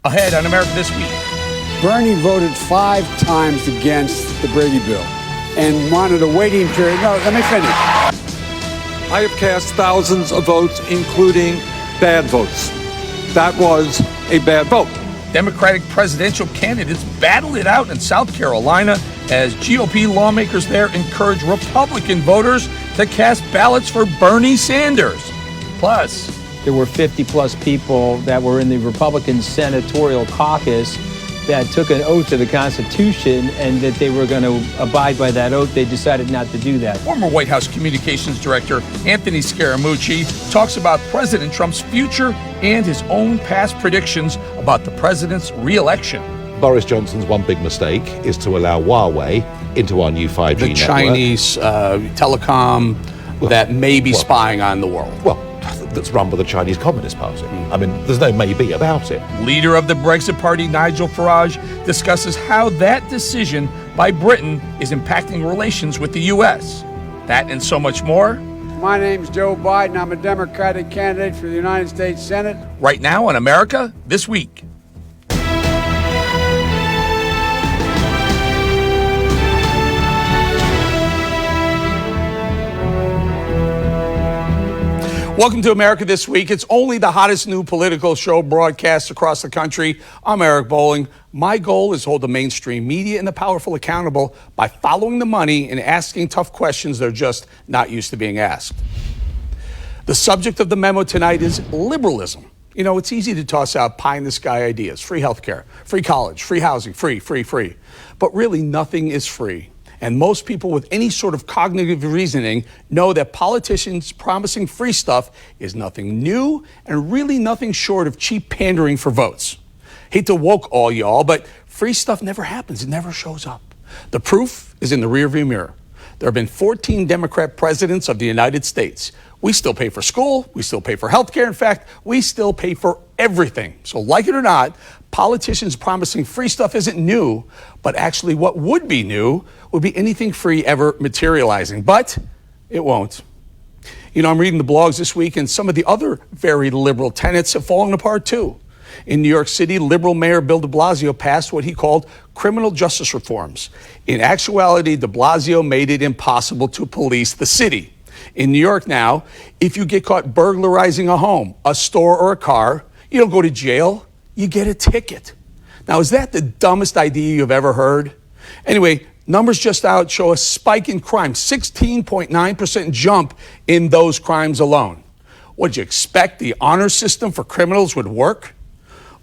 Ahead on America This Week. Bernie voted 5 times against the Brady bill and wanted a waiting period. No, let me finish. I have cast thousands of votes, including bad votes. That was a bad vote. Democratic presidential candidates battled it out in South Carolina as GOP lawmakers there encourage Republican voters to cast ballots for Bernie Sanders. Plus, there were 50-plus people that were in the Republican senatorial caucus that took an oath to the Constitution, and that they were going to abide by that oath. They decided not to do that. Former White House Communications Director Anthony Scaramucci talks about President Trump's future and his own past predictions about the president's re-election. Boris Johnson's one big mistake is to allow Huawei into our new 5G network. The Chinese telecom that may be spying on the world. Well, that's run by the Chinese Communist Party. I mean, there's no maybe about it. Leader of the Brexit Party, Nigel Farage, discusses how that decision by Britain is impacting relations with the U.S. That and so much more. My name's Joe Biden. I'm a Democratic candidate for the United States Senate. Right now on America This Week. Welcome to America This Week. It's only the hottest new political show broadcast across the country. I'm Eric Bolling. My goal is to hold the mainstream media and the powerful accountable by following the money and asking tough questions they're just not used to being asked. The subject of the memo tonight is liberalism. You know, it's easy to toss out pie-in-the-sky ideas. Free healthcare, free college, free housing, free. But really, nothing is free. And most people with any sort of cognitive reasoning know that politicians promising free stuff is nothing new and really nothing short of cheap pandering for votes. Hate to woke all y'all, but free stuff never happens. It never shows up. The proof is in the rearview mirror. There have been 14 Democrat presidents of the United States. We still pay for school. We still pay for health care. In fact, we still pay for everything. So like it or not, politicians promising free stuff isn't new, but actually what would be new would be anything free ever materializing. But it won't. You know, I'm reading the blogs this week, and some of the other very liberal tenets have fallen apart too. In New York City, liberal Mayor Bill de Blasio passed what he called criminal justice reforms. In actuality, de Blasio made it impossible to police the city. In New York now, if you get caught burglarizing a home, a store, or a car, you don't go to jail, you get a ticket. Now, is that the dumbest idea you've ever heard? Anyway, numbers just out show a spike in crime, 16.9% jump in those crimes alone. Would you expect the honor system for criminals would work?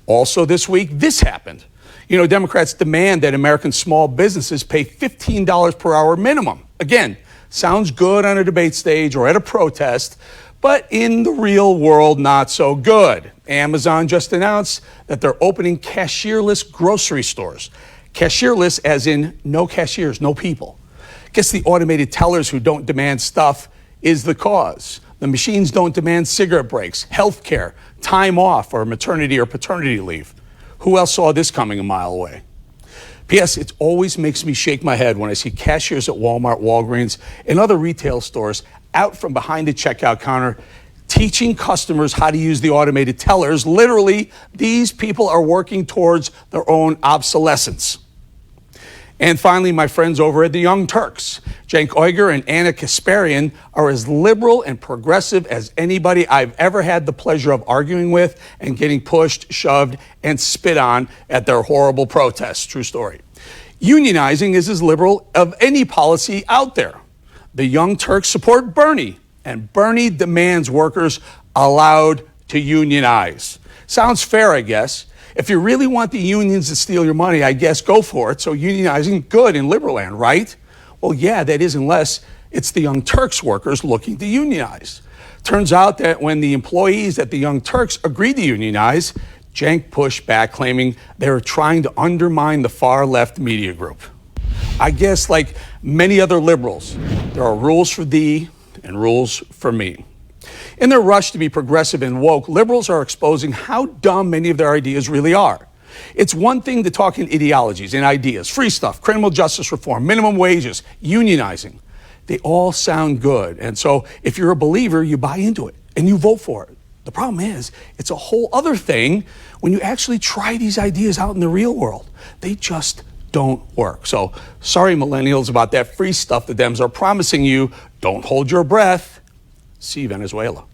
Also this week, this happened. You know, Democrats demand that American small businesses pay $15 per hour minimum. Again, sounds good on a debate stage or at a protest, but in the real world, not so good. Amazon just announced that they're opening cashierless grocery stores. Cashierless as in no cashiers, no people. Guess the automated tellers who don't demand stuff is the cause. The machines don't demand cigarette breaks, health care, time off, or maternity or paternity leave. Who else saw this coming a mile away? P.S. It always makes me shake my head when I see cashiers at Walmart, Walgreens, and other retail stores out from behind the checkout counter teaching customers how to use the automated tellers. Literally, these people are working towards their own obsolescence. And finally, my friends over at the Young Turks, Cenk Uygur and Ana Kasparian, are as liberal and progressive as anybody I've ever had the pleasure of arguing with and getting pushed, shoved, and spit on at their horrible protests. True story. Unionizing is as liberal of any policy out there. The Young Turks support Bernie, and Bernie demands workers allowed to unionize. Sounds fair, I guess. If you really want the unions to steal your money, I guess go for it. So unionizing, good in liberal land, right? Well, yeah, that is, unless it's the Young Turks workers looking to unionize. Turns out that when the employees at the Young Turks agreed to unionize, Cenk pushed back, claiming they were trying to undermine the far-left media group. I guess, like many other liberals, there are rules for thee and rules for me. In their rush to be progressive and woke, liberals are exposing how dumb many of their ideas really are. It's one thing to talk in ideologies and ideas, free stuff, criminal justice reform, minimum wages, unionizing. They all sound good. And so if you're a believer, you buy into it and you vote for it. The problem is, it's a whole other thing when you actually try these ideas out in the real world. They just don't work. So, sorry, millennials, about that free stuff the Dems are promising you. Don't hold your breath. See Venezuela.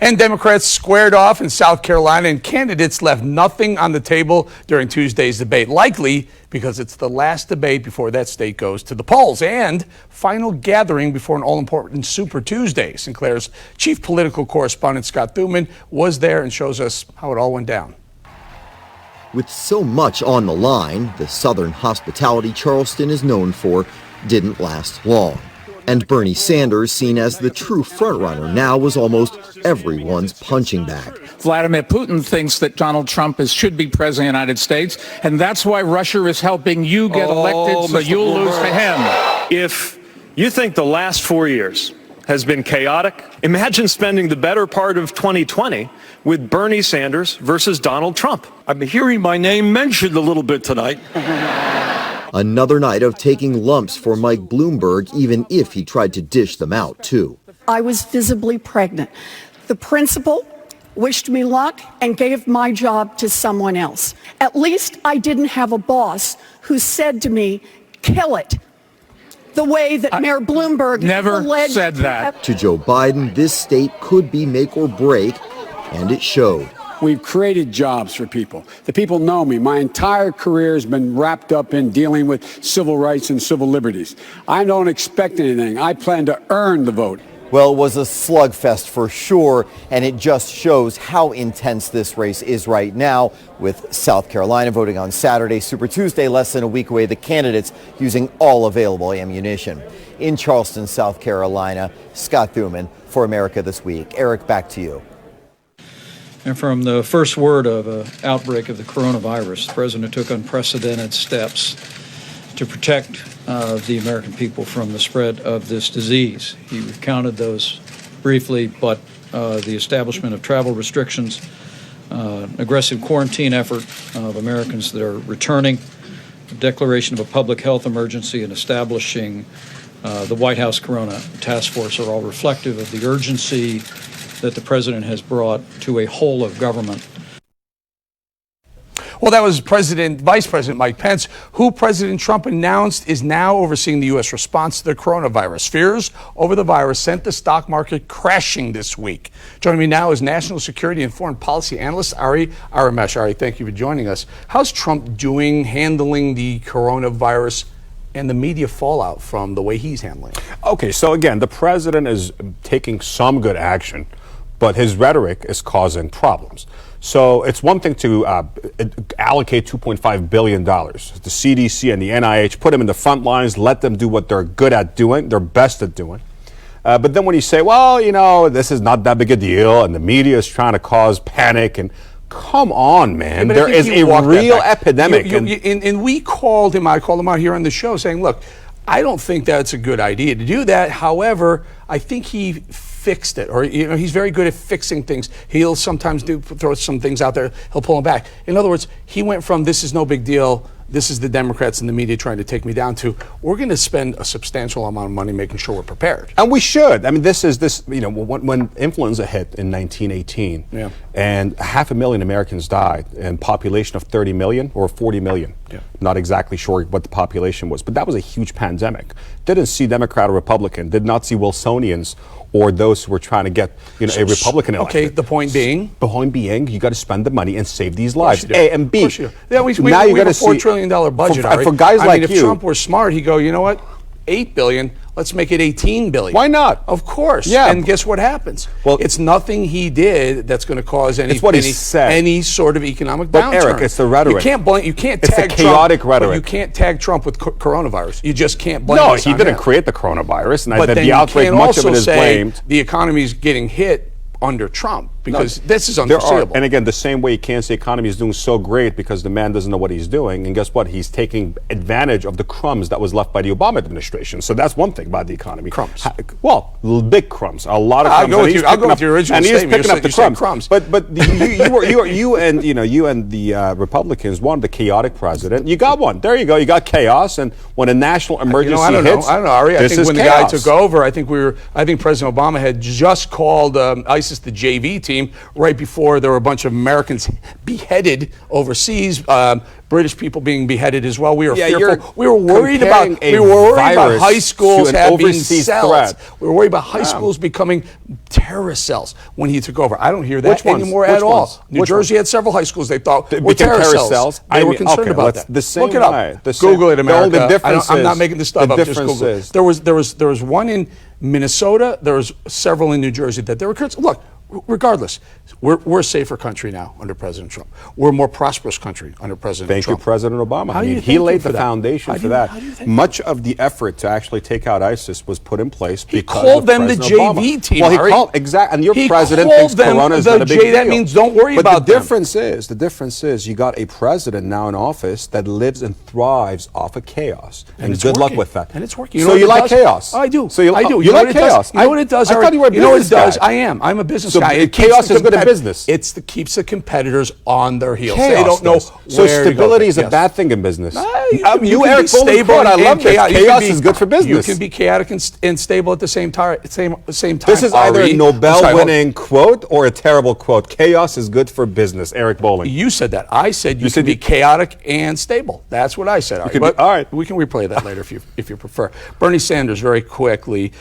And Democrats squared off in South Carolina, and candidates left nothing on the table during Tuesday's debate, likely because it's the last debate before that state goes to the polls and final gathering before an all-important Super Tuesday. Sinclair's chief political correspondent, Scott Thuman, was there and shows us how it all went down. With so much on the line, the Southern hospitality Charleston is known for didn't last long. And Bernie Sanders, seen as the true frontrunner, now was almost everyone's punching bag. Vladimir Putin thinks that Donald Trump should be president of the United States, and that's why Russia is helping you get elected, so you'll lose to him. If you think the last 4 years has been chaotic, imagine spending the better part of 2020 with Bernie Sanders versus Donald Trump. I'm hearing my name mentioned a little bit tonight. Another night of taking lumps for Mike Bloomberg, even if he tried to dish them out, too. I was visibly pregnant. The principal wished me luck and gave my job to someone else. At least I didn't have a boss who said to me, kill it, the way that Mayor Bloomberg never alleged said that. To Joe Biden, this state could be make or break, and it showed. We've created jobs for people. The people know me. My entire career has been wrapped up in dealing with civil rights and civil liberties. I don't expect anything. I plan to earn the vote. Well, it was a slugfest for sure, and it just shows how intense this race is right now, with South Carolina voting on Saturday, Super Tuesday, less than a week away, the candidates using all available ammunition. In Charleston, South Carolina, Scott Thuman for America This Week. Eric, back to you. And from the first word of an outbreak of the coronavirus, the president took unprecedented steps to protect the American people from the spread of this disease. He recounted those briefly, but the establishment of travel restrictions, aggressive quarantine effort of Americans that are returning, the declaration of a public health emergency, and establishing the White House Corona Task Force are all reflective of the urgency that the president has brought to a whole of government. Well, that was Vice President Mike Pence, who President Trump announced is now overseeing the U.S. response to the coronavirus. Fears over the virus sent the stock market crashing this week. Joining me now is national security and foreign policy analyst Ari Aramesh. Ari, thank you for joining us. How's Trump handling the coronavirus and the media fallout from the way he's handling it? Okay, so again, the president is taking some good action, but his rhetoric is causing problems. So it's one thing to allocate $2.5 billion. The CDC and the NIH, put them in the front lines, let them do what they're good at doing, they're best at doing. But then when you say, well, you know, this is not that big a deal, and the media is trying to cause panic, and come on, man, Yeah, there is a real epidemic. And we called him, I called him out here on the show saying, look, I don't think that's a good idea to do that. However, I think he fixed it, or he's very good at fixing things. He'll sometimes throw some things out there, he'll pull them back. In other words, he went from this is no big deal, this is the Democrats and the media trying to take me down, to we're going to spend a substantial amount of money making sure we're prepared. And we should. I mean, when influenza hit in 1918, and 500,000 Americans died, and population of 30 million or 40 million. Not exactly sure what the population was, but that was a huge pandemic. Didn't see Democrat or Republican, did not see Wilsonians or those who were trying to get a Republican elected. Okay, the point being? The point being, you got to spend the money and save these lives. A and B. Yeah, we now you have a $4 trillion budget. For guys like if you, Trump were smart, he'd go, you know what? $8 billion, let's make it $18 billion. Why not? Of course. Yeah. And guess what happens? Well, it's nothing he did that's going to cause any sort of economic downturn. But Eric, it's the rhetoric. You can't it's tag a chaotic Trump, rhetoric. You can't tag Trump with coronavirus. You just can't blame No, this he on didn't him. create the coronavirus, and but the outbreak, much of it is blamed. The economy's getting hit under Trump. because this is There unforeseeable. are, and again, the same way you can't say economy is doing so great because the man doesn't know what he's doing. And guess what? He's taking advantage of the crumbs that was left by the Obama administration. So that's one thing about the economy. Crumbs. Well, big crumbs. A lot of I'll crumbs. go with you. I'll go with your original and he's statement. picking up the You said crumbs. crumbs. But you and the Republicans wanted the chaotic president. You got one. There you go. You got chaos. And when a national emergency I don't hits, know, Ari. I this think is when chaos. the guy took over, I think President Obama had just called ISIS the JV team right before there were a bunch of Americans beheaded overseas. British people being beheaded as well. We were fearful. We were worried about high schools having cells. We were worried about high schools becoming terrorist cells when he took over. I don't hear that anymore at all. New Jersey had several high schools they thought were terrorist cells. They were concerned about that. Look it up. Google it, America. I'm not making this stuff up. Just Google it. There was one in Minnesota. There was several in New Jersey that there were kids. Look, regardless, we're a safer country now under President Trump. We're a more prosperous country under President Trump. Thank you, President Obama. How do you he laid the for that? foundation for that. Much of the effort to actually take out ISIS was put in place because called them the President JV Obama. team. Well, he Ari. called exactly, and your He president called thinks them Corona is the not a big J. deal. That means don't worry but about the them. difference is, you got a president now in office that lives and thrives off of chaos, and good luck with that. And it's working. So you like chaos? I do. So you You like chaos? You know what it does? I thought you were a You know what it business does? guy. I am. I'm a business So guy. chaos is good at business. It keeps the competitors on their heels. Chaos They don't know does. where So to go. stability is a Yes. bad thing in business. You You, can be Eric Bolling, stable I and love this. chaotic. You can Chaos be- is good for business. You can be chaotic and stable at the same time. Same time. This is either Ari. a Nobel-winning quote or a terrible quote. Chaos is good for business, Eric Bolling. You said that. I said you can be chaotic and stable. That's what I said. Ari. could be- But all right. we can replay that later if you prefer. Bernie Sanders, very quickly.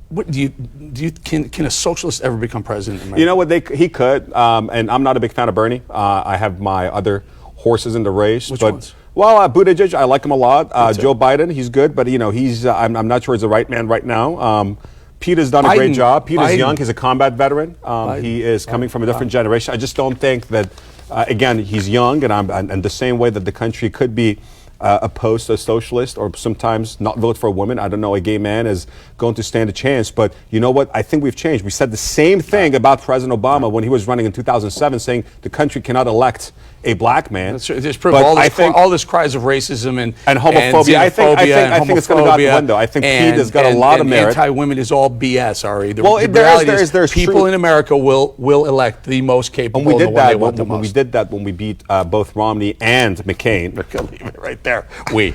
What can a socialist ever become president in America? You know what? He could, and I'm not a big fan of Bernie. I have my other horses in the race. Which but, ones? Well, Buttigieg, I like him a lot. Joe Biden, he's good, but he's. I'm not sure he's the right man right now. Pete has done a great job. Peter's young. He's a combat veteran. He is coming from a different generation. I just don't think that. Again, he's young, and the same way that the country could be opposed to a socialist or sometimes not vote for a woman. I don't know, a gay man is going to stand a chance. But you know what? I think we've changed. We said the same thing about President Obama when he was running in 2007, saying the country cannot elect a black man. Just prove all this cries of racism and homophobia. I think it's going to go out the window. I think Pete has got a lot of merit. Anti-women is all BS, Ari. There's people in America will elect the most capable. And we did that when we did that when we beat both Romney and McCain. Leave it right there. We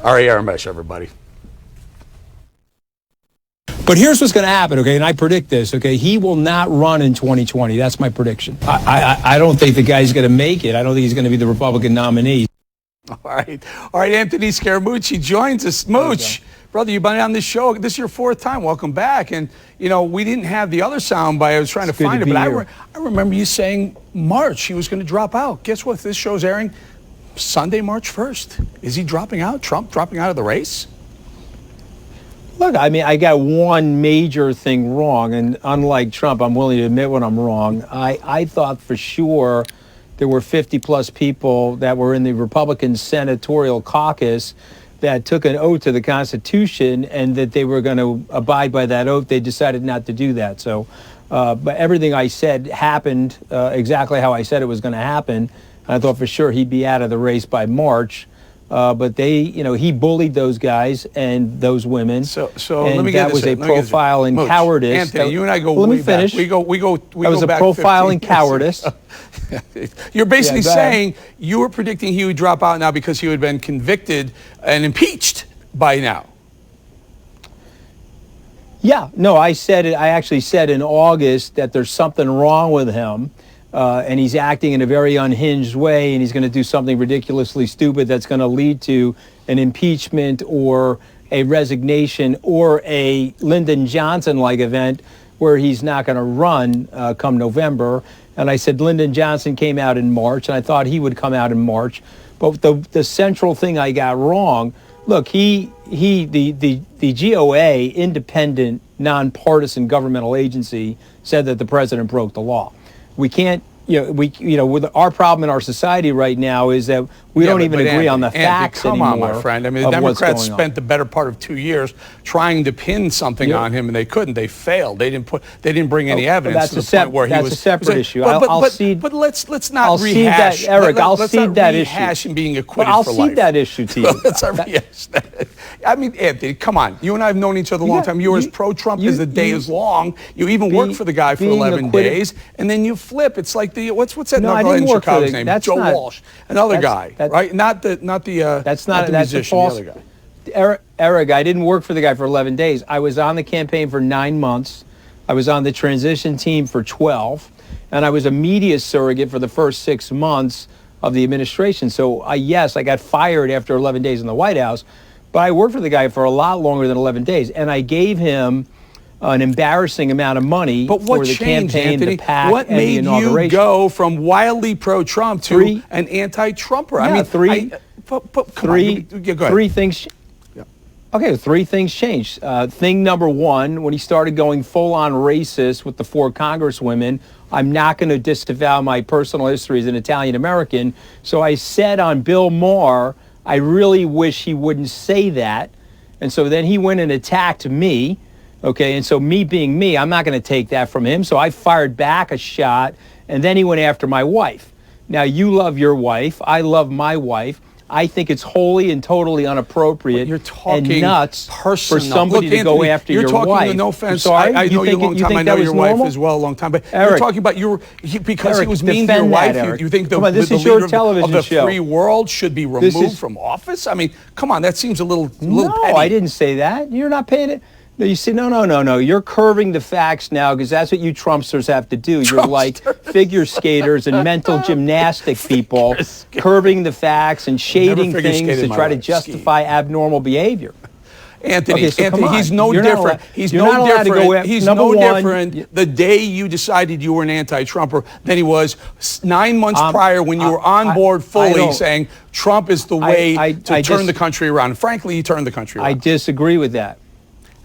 Ari Aramesh, everybody. But here's what's going to happen, okay? And I predict this, okay? He will not run in 2020. That's my prediction. I don't think the guy's going to make it. I don't think he's going to be the Republican nominee. All right, Anthony Scaramucci joins us. Mooch, brother, you've been on this show. This is your fourth time. Welcome back. And, we didn't have the other sound bite. I was trying to find it, but I remember you saying March he was going to drop out. Guess what? This show's airing Sunday, March 1st. Is he dropping out? Trump dropping out of the race? Look, I mean, I got one major thing wrong, and unlike Trump, I'm willing to admit when I'm wrong. I thought for sure there were 50-plus people that were in the Republican senatorial caucus that took an oath to the Constitution and that they were going to abide by that oath. They decided not to do that. So, but everything I said happened exactly how I said it was going to happen. I thought for sure he'd be out of the race by March. But he bullied those guys and those women. So and let me get that was a profile in cowardice. Anthony, you and I go let way me finish. back. We go that was a back profile in 15 cowardice. You're basically go ahead. saying you were predicting he would drop out now because he would have been convicted and impeached by now. Yeah, no, I said it. I actually said in August that there's something wrong with him. And he's acting in a very unhinged way, and he's going to do something ridiculously stupid that's going to lead to an impeachment or a resignation or a Lyndon Johnson-like event where he's not going to run come November. And I said Lyndon Johnson came out in March, and I thought he would come out in March. But the central thing I got wrong, look, the GOA, independent, nonpartisan governmental agency, said that the president broke the law. We can't with our problem in our society right now is that we don't even agree on the facts anymore. Come on, my friend. I mean, the Democrats spent the better part of 2 years trying to pin something on him, and they couldn't. They failed. They didn't bring any evidence to the point where he was. That's a separate issue. But let's not rehash that, Eric. I'll cede that issue. Rehash and being acquitted I'll for life. cede that issue to you. Let's not rehash that. I mean, Anthony, come on. You and I have known each other a long time. You were as pro-Trump as the day is long. You even worked for the guy for 11 days, and then you flip. It's like the what's that knucklehead in Chicago's name? Joe Walsh, another guy, right? Not the musician, the other guy. Eric, I didn't work for the guy for 11 days. I was on the campaign for 9 months. I was on the transition team for 12, and I was a media surrogate for the first 6 months of the administration. So yes, I got fired after 11 days in the White House, but I worked for the guy for a lot longer than 11 days, and I gave him an embarrassing amount of money for the campaign, Anthony? the PAC, what and the inauguration. What made you go from wildly pro-Trump to an anti-Trumper? Yeah, I mean, three things. Okay, three things changed. Thing number one, when he started going full-on racist with the 4 congresswomen, I'm not going to disavow my personal history as an Italian-American. So I said on Bill Maher, I really wish he wouldn't say that. And so then he went and attacked me. Okay, and so me being me, I'm not going to take that from him. So I fired back a shot, and then he went after my wife. Now, you love your wife. I love my wife. I think it's wholly and totally inappropriate and nuts for somebody to go after your wife. You're talking, no offense, I know you a long time. I know your wife as well a long time. But you're talking about because he was mean to your wife. You think the leader of the free world should be removed from office? I mean, come on, that seems a little petty. No, I didn't say that. You're not paying it. No, you say, no. You're curving the facts now because that's what you Trumpsters have to do. You're like figure skaters and mental gymnastic people, curving the facts and shading things to try to justify abnormal behavior. Anthony, he's no different. He's no different. He's no different the day you decided you were an anti-Trumper than he was 9 months prior when you were on board fully saying Trump is the way to turn the country around. Frankly, he turned the country around. I disagree with that.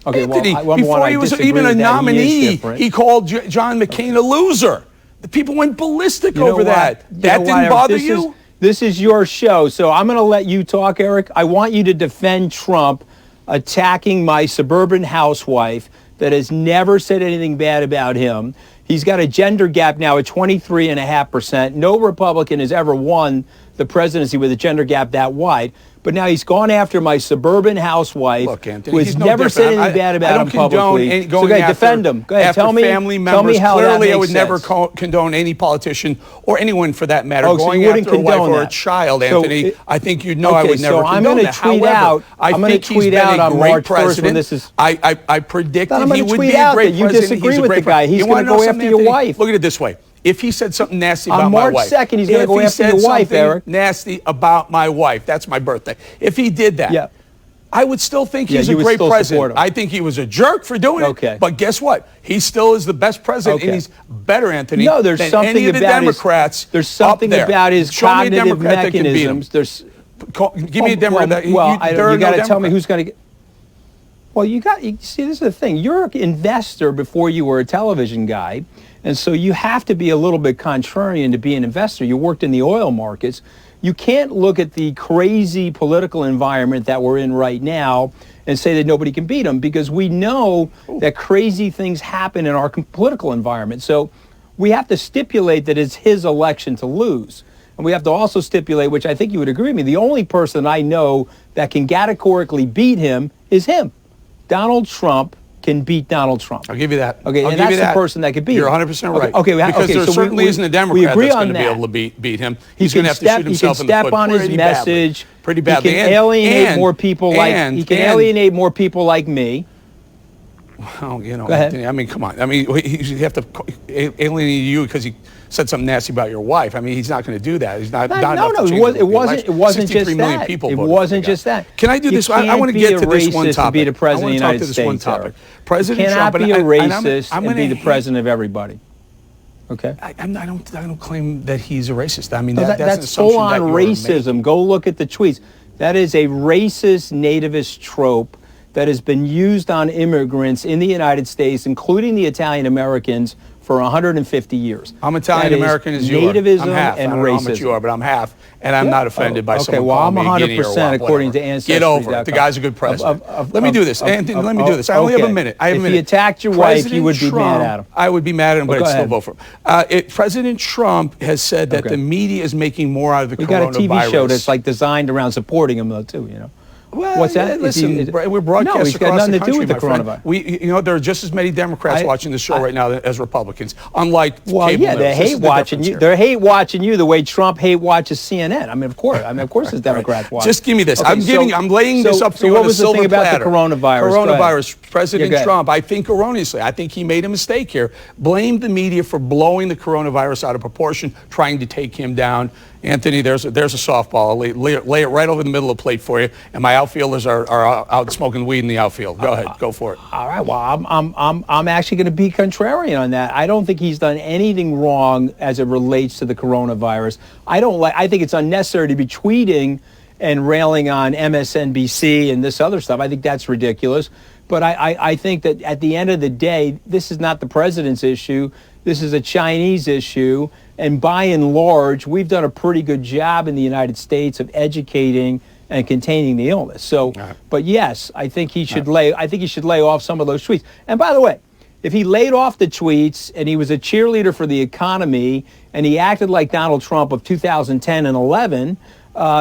Okay, Anthony, before he was even a nominee, he called John McCain a loser. The people went ballistic over that. That didn't bother you? This is your show, so I'm going to let you talk, Eric. I want you to defend Trump attacking my suburban housewife that has never said anything bad about him. He's got a gender gap now at 23.5%. No Republican has ever won the presidency with a gender gap that wide. But now he's gone after my suburban housewife, Anthony, who has never said anything bad about him publicly. So go ahead, defend him. Go ahead, tell me how clearly, I would sense. never condone any politician or anyone for that matter going so after a wife or a child, Anthony. I think you know I would never condone that. However, I think he's been a great president. I predicted he would be a great president. You disagree with the guy. He's going to go after your wife. Look at it this way. If he said something nasty about on my March wife. 2nd, he's going to go after your wife, Eric. Nasty about my wife. That's my birthday. If he did that, I would still think he's a great president. I think he was a jerk for doing it. But guess what? He still is the best president, and he's better, Anthony, than any of the Democrats. There's something about his cognitive mechanisms. Give me a Democrat. You got to tell me who's going to get. Well, you see, this is the thing. You're an investor before you were a television guy. And so you have to be a little bit contrarian to be an investor. You worked in the oil markets. You can't look at the crazy political environment that we're in right now and say that nobody can beat them, because we know that crazy things happen in our political environment. So we have to stipulate that it's his election to lose. And we have to also stipulate, which I think you would agree with me, the only person I know that can categorically beat him is him. Donald Trump can beat Donald Trump. I'll give you that. Okay, and that's the person that can beat him. You're 100% right. Okay, because there certainly isn't a Democrat that's going to be able to beat him. He's going to have to shoot himself in the foot. He can step on his message. Pretty badly. He can alienate more people like he can alienate more people like me. Well, Anthony, I mean, come on. I mean, you have to alienate you because he said something nasty about your wife. I mean, he's not going to do that. He's not. It wasn't just that. People it wasn't just that. Can I do this? I want to get to this one topic. To be the president of the United States. President Trump cannot be a racist and be the president of everybody. Okay. I don't claim that he's a racist. I mean, that's full-on racism. Go look at the tweets. That is a racist nativist trope that has been used on immigrants in the United States, including the Italian Americans, for 150 years. I'm Italian American as you are. Nativism I'm half. and I don't know how much racism. you are, but I'm half, and I'm not offended by someone I'm calling me Guinea or 100% according to Ancestry. Get over it. The guy's a good president. Let me do this, Anthony. Let me do this. I only have a minute. I have a minute. If he attacked your wife, you would be mad at him. I would be mad at him, but I'd still vote for him. President Trump has said that the media is making more out of the coronavirus. We got a TV show that's like designed around supporting him, though, too. Well, what's that? Listen, we're broadcast got across nothing the to do country, with the my friend. coronavirus. There are just as many Democrats watching the show right now as Republicans. Unlike cable they news. hate watching you. They hate watching you the way Trump hate watches CNN. Of course. There's Democrats watching. Just give me this. I'm laying this up for you on a silver platter. What was the thing about the coronavirus? Coronavirus. President Trump, I think erroneously, I think he made a mistake here. Blamed the media for blowing the coronavirus out of proportion, trying to take him down. Anthony, there's a softball. I'll lay it right over the middle of the plate for you. And my outfielders are out smoking weed in the outfield. Go ahead, go for it. All right. Well, I'm actually going to be contrarian on that. I don't think he's done anything wrong as it relates to the coronavirus. I think it's unnecessary to be tweeting and railing on MSNBC and this other stuff. I think that's ridiculous. But I think that at the end of the day, this is not the president's issue. This is a Chinese issue. And by and large, we've done a pretty good job in the United States of educating and containing the illness. So, but yes, I think he should lay off some of those tweets. And by the way, if he laid off the tweets and he was a cheerleader for the economy and he acted like Donald Trump of 2010 and 11,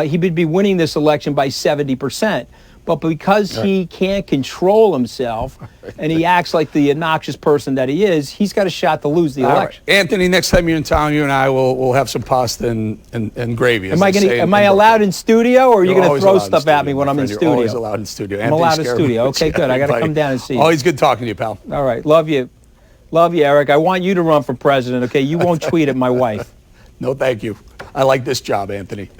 he would be winning this election by 70%. But because he can't control himself and he acts like the obnoxious person that he is, he's got a shot to lose the election. Right. Anthony, next time you're in town, you and I will have some pasta and gravy. Am I allowed in studio, or are you going to throw stuff at me when I'm in studio? You're always allowed in studio. I'm allowed in studio. Okay, good. I got to come down and see you. Always good talking to you, pal. All right. Love you. Love you, Eric. I want you to run for president, okay? You won't tweet at my wife. No, thank you. I like this job, Anthony.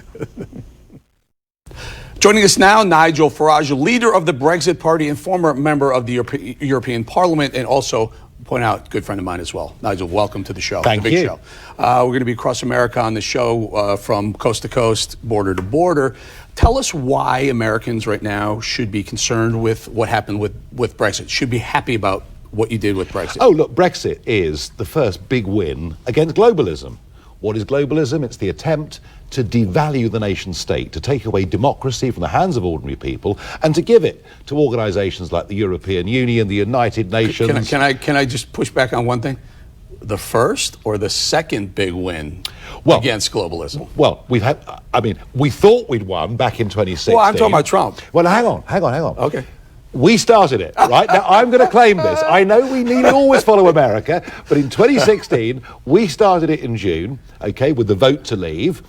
Joining us now, Nigel Farage, leader of the Brexit Party and former member of the European Parliament, and also, point out, good friend of mine as well. Nigel, welcome to the show. Thank you. Show. We're going to be across America on the show from coast to coast, border to border. Tell us why Americans right now should be concerned with what happened with Brexit, should be happy about what you did with Brexit. Oh, look, Brexit is the first big win against globalism. What is globalism? It's the attempt to devalue the nation state, to take away democracy from the hands of ordinary people, and to give it to organisations like the European Union, the United Nations. Can I just push back on one thing? The first or the second big win against globalism? Well, we thought we'd won back in 2016. Well, I'm talking about Trump. Well, hang on. Okay. We started it, right? Now, I'm going to claim this. I know we nearly always follow America, but in 2016, we started it in June, okay, with the vote to leave.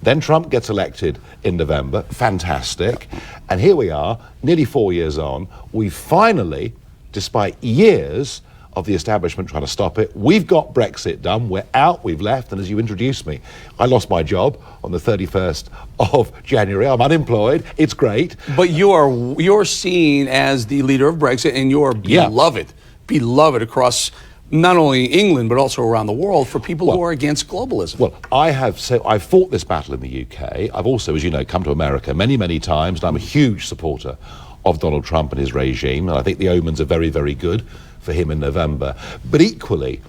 Then Trump gets elected in November. Fantastic. And here we are, nearly 4 years on. We finally, despite years of the establishment trying to stop it, we've got Brexit done. We're out, we've left, and as you introduced me, I lost my job on the 31st of January. I'm unemployed. It's great. But you're seen as the leader of Brexit, and you're beloved across not only England, but also around the world for people who are against globalism. Well, I've fought this battle in the UK. I've also, as you know, come to America many, many times, and I'm a huge supporter of Donald Trump and his regime, and I think the omens are very, very good for him in November. But equally,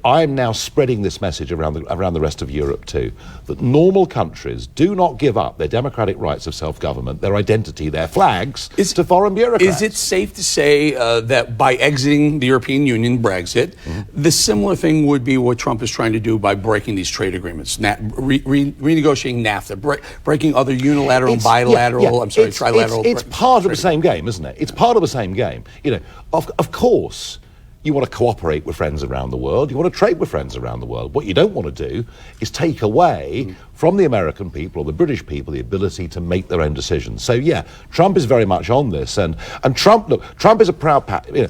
I'm now spreading this message around the rest of Europe too, that normal countries do not give up their democratic rights of self-government, their identity, their flags to foreign bureaucrats. Is it safe to say that by exiting the European Union, Brexit, the similar thing would be what Trump is trying to do by breaking these trade agreements, renegotiating NAFTA, breaking other unilateral, bilateral, trilateral? It's part of the same game, isn't it? It's part of the same game. Of course, you want to cooperate with friends around the world. You want to trade with friends around the world. What you don't want to do is take away from the American people or the British people the ability to make their own decisions. So yeah, Trump is very much on this, and Trump is a proud,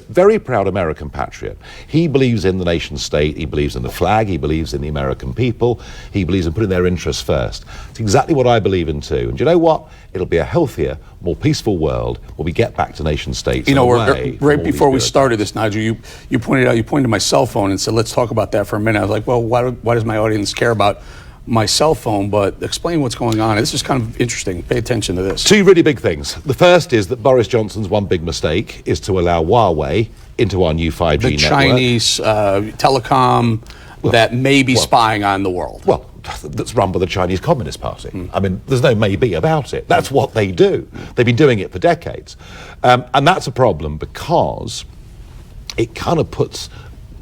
very proud American patriot. He believes in the nation state. He believes in the flag. He believes in the American people. He believes in putting their interests first. It's exactly what I believe in too. And do you know what? It'll be a healthier, more peaceful world when we get back to nation states. Right before we started this, Nigel, you pointed to my cell phone and said, let's talk about that for a minute. I was like, well, why does my audience care about my cell phone? But explain what's going on. This is kind of interesting. Pay attention to this. Two really big things. The first is that Boris Johnson's one big mistake is to allow Huawei into our new 5G the network. Chinese telecom that may be spying on the world. Well, that's run by the Chinese Communist Party. I mean, there's no maybe about it. That's what they do. They've been doing it for decades. And that's a problem because it kind of puts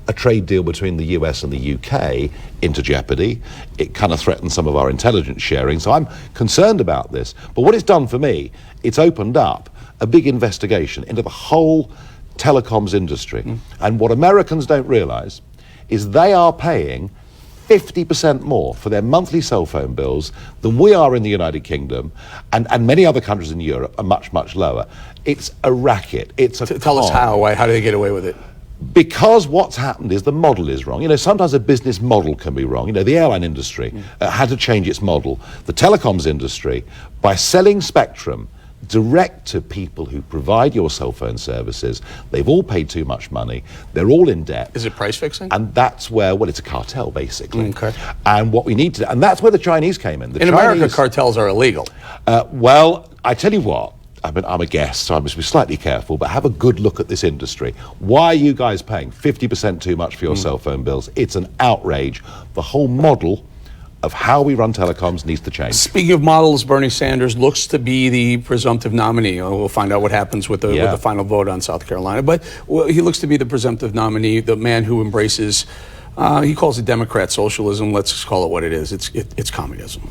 a trade deal between the US and the UK into jeopardy. It kind of threatens some of our intelligence sharing. So I'm concerned about this. But what it's done for me, it's opened up a big investigation into the whole telecoms industry. And what Americans don't realize is they are paying 50% more for their monthly cell phone bills than we are in the United Kingdom, and many other countries in Europe are much, much lower. It's a racket. It's a Tell us how do they get away with it? Because what's happened is the model is wrong. You know, sometimes a business model can be wrong. You know, the airline industry had to change its model. The telecoms industry, by selling spectrum direct to people who provide your cell phone services, they've all paid too much money. They're all in debt. Is it price fixing? And that's where, well, it's a cartel, basically. Okay. And what we need to, and that's where the Chinese came in. In America, cartels are illegal. Well, I tell you what, I mean, I'm a guest, so I must be slightly careful, but have a good look at this industry. Why are you guys paying 50% too much for your cell phone bills? It's an outrage. The whole model of how we run telecoms needs to change. Speaking of models, Bernie Sanders looks to be the presumptive nominee. We'll find out what happens with the final vote on South Carolina. But he looks to be the presumptive nominee, the man who embraces, he calls it Democrat socialism. Let's just call it what it is. It's communism.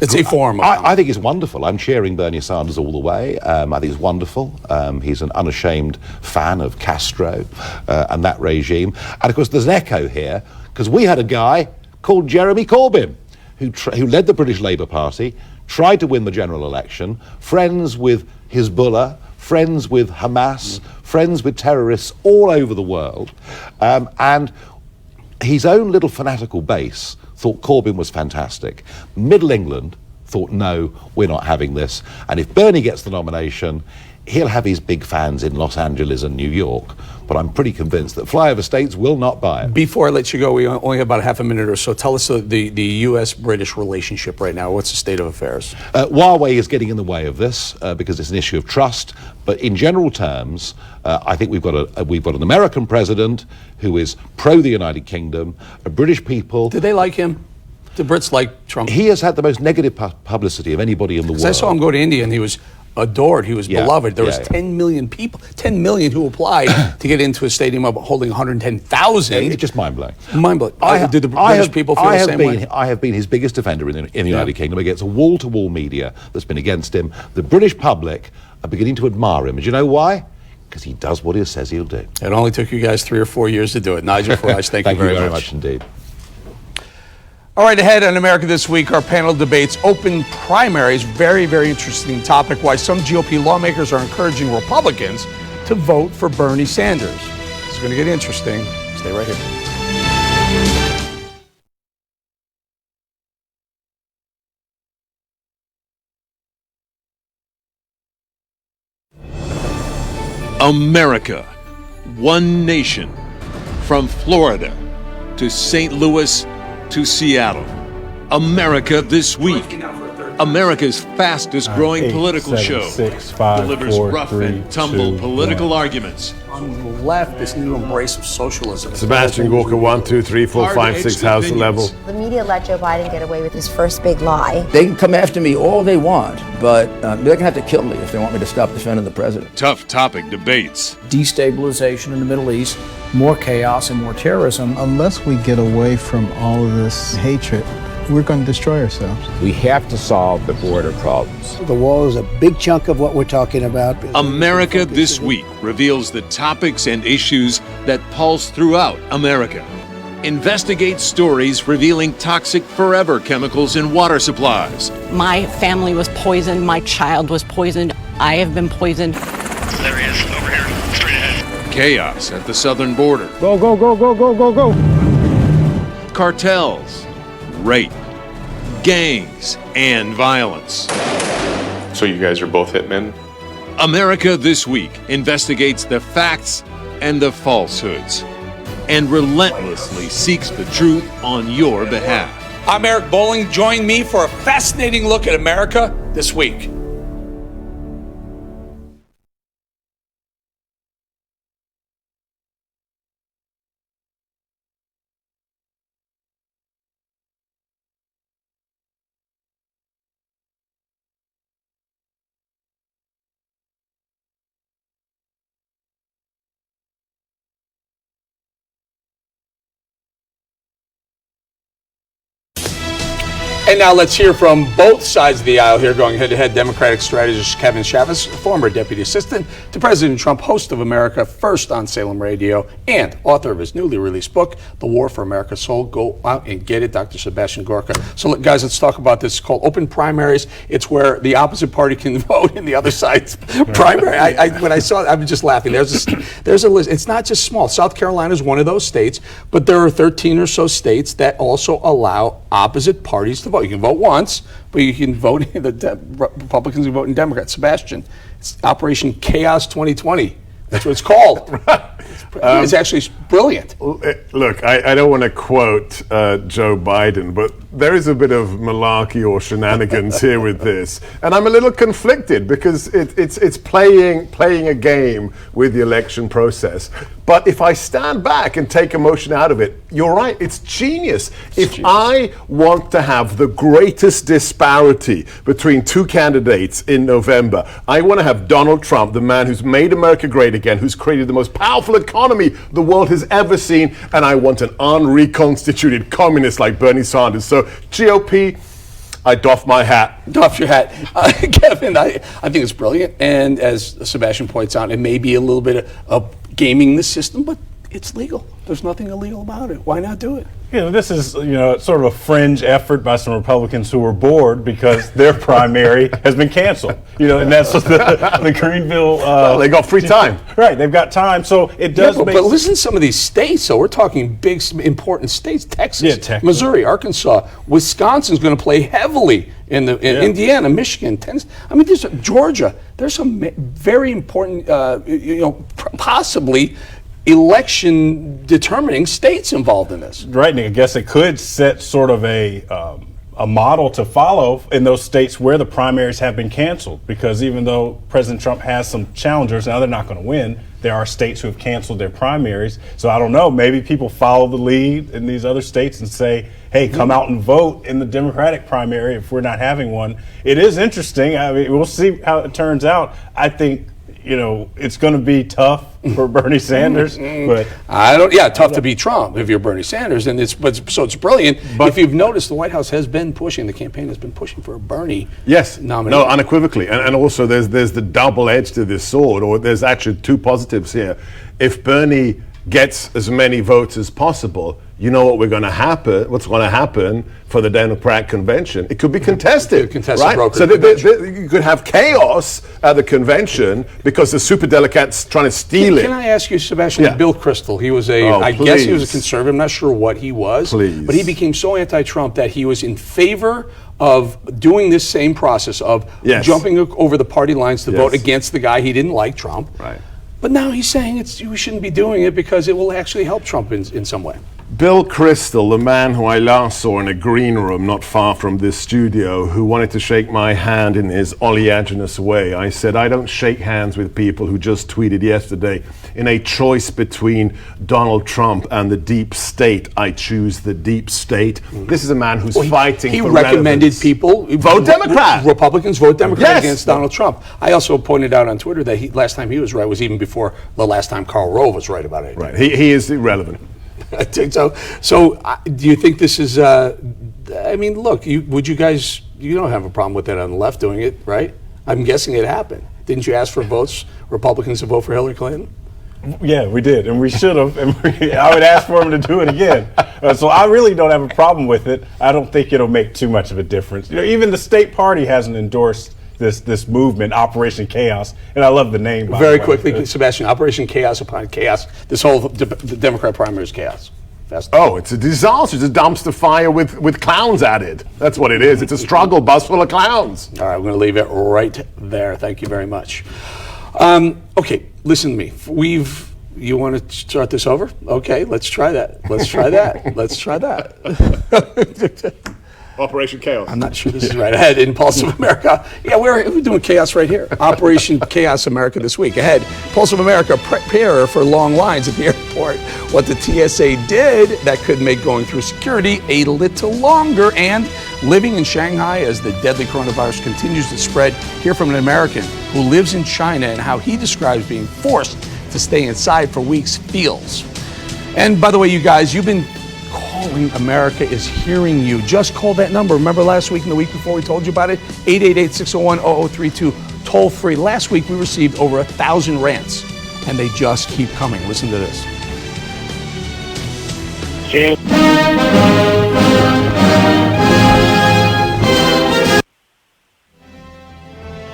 It's a form of I think it's wonderful. I'm cheering Bernie Sanders all the way. I think it's wonderful. He's an unashamed fan of Castro and that regime. And of course, there's an echo here, because we had a guy called Jeremy Corbyn, who led the British Labour Party, tried to win the general election, friends with Hezbollah, friends with Hamas, friends with terrorists all over the world, and his own little fanatical base thought Corbyn was fantastic. Middle England thought, no, we're not having this. And if Bernie gets the nomination, he'll have his big fans in Los Angeles and New York. But I'm pretty convinced that flyover states will not buy it. Before I let you go, we only have about half a minute or so. Tell us the U.S.-British relationship right now. What's the state of affairs? Huawei is getting in the way of this because it's an issue of trust. But in general terms, I think we've got an American president who is pro the United Kingdom, a British people. Do they like him? The Brits like Trump? He has had the most negative publicity of anybody in the world. I saw him go to India and he was adored. He was beloved. There was 10 million people, 10 million who applied to get into a stadium of holding 110,000. It's just mind-blowing. Mind-blowing. Do the British people feel the same way? I have been his biggest defender in the United Kingdom against a wall-to-wall media that's been against him. The British public are beginning to admire him. And do you know why? Because he does what he says he'll do. It only took you guys 3 or 4 years to do it. Nigel Farage, thank you very much indeed. All right, ahead on America This Week, our panel debates open primaries. Very, very interesting topic. Why some GOP lawmakers are encouraging Republicans to vote for Bernie Sanders. It's going to get interesting. Stay right here. America, one nation, from Florida to St. Louis to Seattle. America This Week, America's fastest growing political show, delivers rough and tumble political arguments. On the left, this new embrace of socialism. Sebastian Gorka, 1, 2, 3, 4, 5, 6, House level. The media let Joe Biden get away with his first big lie. They can come after me all they want, but they're going to have to kill me if they want me to stop defending the president. Tough topic debates. Destabilization in the Middle East, more chaos and more terrorism. Unless we get away from all of this hatred, we're going to destroy ourselves. We have to solve the border problems. The wall is a big chunk of what we're talking about. America This Week reveals the topics and issues that pulse throughout America. Investigates stories revealing toxic forever chemicals in water supplies. My family was poisoned. My child was poisoned. I have been poisoned. There he is, over here, straight ahead. Chaos at the southern border. Go, go, go, go, go, go, go. Cartels, rape, gangs, and violence. So you guys are both hitmen? America This Week investigates the facts and the falsehoods and relentlessly seeks the truth on your behalf. I'm Eric Bolling. Join me for a fascinating look at America This Week. And now let's hear from both sides of the aisle here, going head-to-head. Democratic strategist Kevin Chavez, former deputy assistant to President Trump, host of America First on Salem Radio, and author of his newly released book, The War for America's Soul. Go out and get it, Dr. Sebastian Gorka. So, guys, let's talk about this. It's called open primaries. It's where the opposite party can vote in the other side's primary. When I saw it, I was just laughing. There's a list. It's not just small. South Carolina is one of those states, but there are 13 or so states that also allow opposite parties to vote. You can vote once, but you can vote in Republicans can vote in Democrats. Sebastian, it's Operation Chaos 2020. That's what it's called. It's actually brilliant. Look, I don't want to quote Joe Biden, but there is a bit of malarkey or shenanigans here with this, and I'm a little conflicted because it's playing a game with the election process. But if I stand back and take emotion out of it, you're right, it's genius. If I want to have the greatest disparity between two candidates in November, I want to have Donald Trump, the man who's made America great again, who's created the most powerful economy the world has ever seen, and I want an unreconstituted communist like Bernie Sanders. So GOP, I doff my hat. Doff your hat. Kevin, I think it's brilliant. And as Sebastian points out, it may be a little bit of gaming the system, but it's legal. There's nothing illegal about it. Why not do it? This is, sort of a fringe effort by some Republicans who are bored because their primary has been canceled. And that's the Greenville. They got free time. Right, they've got time. So it does but listen to some of these states. So we're talking big, important states. Texas, Missouri, Arkansas, Wisconsin's going to play heavily in Indiana, Michigan, Tennessee. I mean, there's Georgia. There's some very important, possibly election determining states involved in this. Right, and I guess it could set sort of a model to follow in those states where the primaries have been canceled, because even though President Trump has some challengers, now they're not going to win, there are states who have canceled their primaries. So I don't know, maybe people follow the lead in these other states and say, hey, come out and vote in the Democratic primary if we're not having one. It is interesting. I mean, we'll see how it turns out. I think it's going to be tough for Bernie Sanders, but tough to beat Trump if you're Bernie Sanders, and it's brilliant. But if you've noticed, the White House has been pushing, the campaign has been pushing for a Bernie nominee. No, unequivocally, and also there's the double edge to this sword, or there's actually two positives here. If Bernie gets as many votes as possible, you know what's going to happen for the Democrat convention? It could be contested, right? So you could have chaos at the convention because the superdelegates trying to steal it. Can I ask you, Sebastian, Bill Kristol, he was I guess he was a conservative, I'm not sure what he was, but he became so anti-Trump that he was in favor of doing this same process of jumping over the party lines to vote against the guy he didn't like, Trump. Right. But now he's saying we shouldn't be doing it because it will actually help Trump in some way. Bill Kristol, the man who I last saw in a green room not far from this studio, who wanted to shake my hand in his oleaginous way. I said, I don't shake hands with people who just tweeted yesterday, in a choice between Donald Trump and the deep state, I choose the deep state. This is a man who's fighting he for recommended relevance. People vote Democrat. Republicans vote Democrat against Donald Trump. I also pointed out on Twitter that last time he was right was even before the last time Karl Rove was right about it. Right. He is irrelevant. I think so. So, do you think this is? I mean, look, you don't have a problem with that on the left doing it, right? I'm guessing it happened. Didn't you ask for votes, Republicans to vote for Hillary Clinton? Yeah, we did, and we should have. And I would ask for them to do it again. So I really don't have a problem with it. I don't think it'll make too much of a difference. Even the state party hasn't endorsed this movement, Operation Chaos, and I love the name. Very quickly, Sebastian, Operation Chaos upon Chaos. This whole the Democrat primary is chaos. It's a disaster. It's a dumpster fire with clowns added. That's what it is. It's a struggle bus full of clowns. All right, we're going to leave it right there. Thank you very much. Okay, listen to me. You want to start this over? Okay, let's try that. Let's try that. Operation Chaos. I'm not sure this is right. Ahead in Pulse of America. Yeah, we're doing chaos right here. Operation Chaos America this week. Ahead, Pulse of America, prepare for long lines at the airport. What the TSA did that could make going through security a little longer. And living in Shanghai as the deadly coronavirus continues to spread. Hear from an American who lives in China and how he describes being forced to stay inside for weeks feels. And by the way, you guys, you've been Calling America is hearing you. Just call that number. Remember last week and the week before we told you about it? 888-601-0032, toll free. Last week we received over 1,000 rants, and they just keep coming. Listen to this.